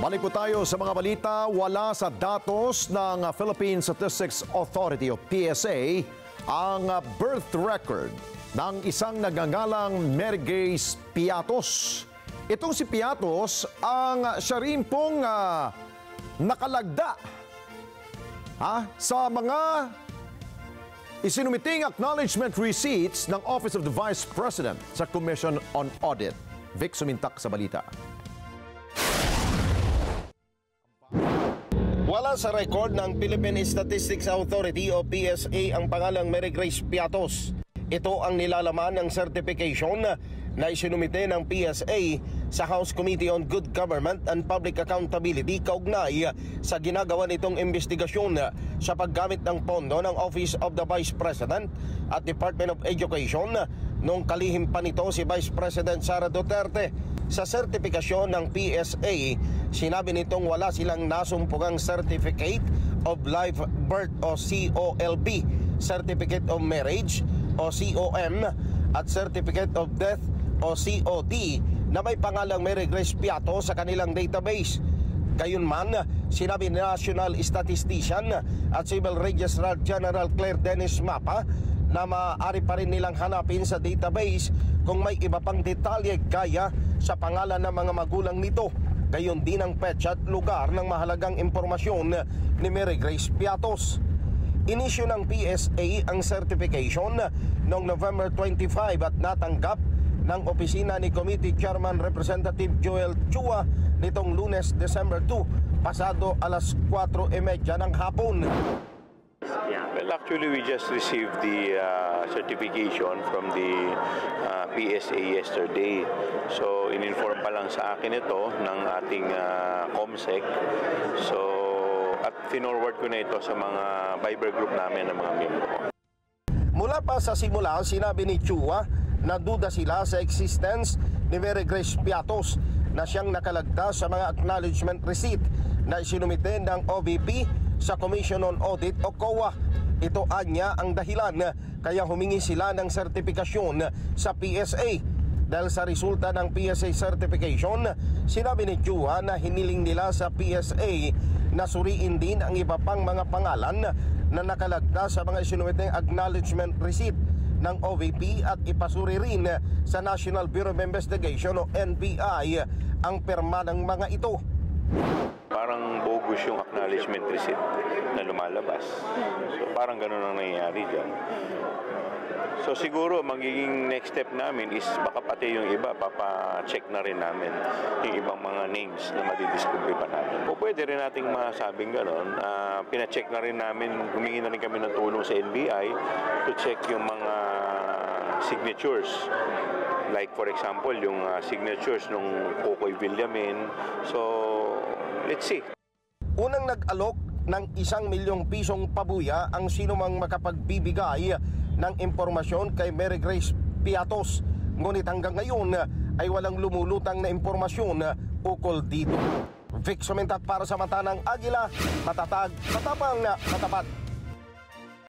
Balik po tayo sa mga balita. Wala sa datos ng Philippine Statistics Authority o PSA ang birth record ng isang nagngangalang Mary Grace Piatos. Itong si Piatos ang siya rin pong nakalagda sa mga isinumiting acknowledgement receipts ng Office of the Vice President sa Commission on Audit. Vic Sumintak sa balita. Wala sa record ng Philippine Statistics Authority o PSA ang pangalang Mary Grace Piatos. Ito ang nilalaman ng certification na isinumite ng PSA sa House Committee on Good Government and Public Accountability kaugnay sa ginagawa nitong investigasyon sa paggamit ng pondo ng Office of the Vice President at Department of Education nung kalihim pa nito si Vice President Sara Duterte. Sa sertifikasyon ng PSA, sinabi nitong wala silang nasumpungang Certificate of Live Birth o COLB, Certificate of Marriage o COM at Certificate of Death o COD na may pangalang Mary Grace Piatos sa kanilang database. Gayunman, sinabi ni National Statistician at Civil Registrar General Claire Dennis Mapa na maaari pa rin nilang hanapin sa database kung may iba pang detalye gaya sa pangalan ng mga magulang nito. Gayon din ang petsa at lugar ng mahalagang impormasyon ni Mary Grace Piatos. Inisyu ng PSA ang certification noong November 25 at natanggap ng opisina ni Committee Chairman Representative Joel Chua nitong Lunes, December 2, pasado alas 4:30 ng hapon. Well, actually, we just received the certification from the PSA yesterday. So, in-inform pa lang sa akin ito ng ating COMSEC. So, at finorward ko na ito sa mga Viber group namin ng mga miyembro ko. Mula pa sa simula, sinabi ni Chua na duda sila sa existence ni Mary Grace Piatos na siyang nakalagda sa mga acknowledgement receipt na isinumite ng OVP sa Commission on Audit o COA. Ito anya ang dahilan kaya humingi sila ng sertifikasyon sa PSA. Dahil sa resulta ng PSA certification, sinabi ni Chua na hiniling nila sa PSA na suriin din ang iba pang mga pangalan na nakalagda sa mga isinumiteng acknowledgement receipt ng OVP at ipasuri rin sa National Bureau of Investigation o NBI ang pirma ng mga ito. Parang bogus yung acknowledgement receipt na lumalabas. So parang ganun ang nangyayari dyan. So siguro magiging next step namin is baka pati yung iba, papa-check na rin namin yung ibang mga names na madidiscover pa natin. O pwede rin nating masabing gano'n, pina-check na rin namin, humingi na rin kami ng tulong sa NBI to check yung mga signatures. Like for example, yung signatures nung Kokoy Villamin. So, let's see. Unang nag-alok ng 1 milyong pisong pabuya ang sinumang makapagbibigay ng impormasyon kay Mary Grace Piatos. Ngunit hanggang ngayon ay walang lumulutang na impormasyon ukol dito. Vic Sumintak para sa Mata ng Agila, matatag, matapang, matapat.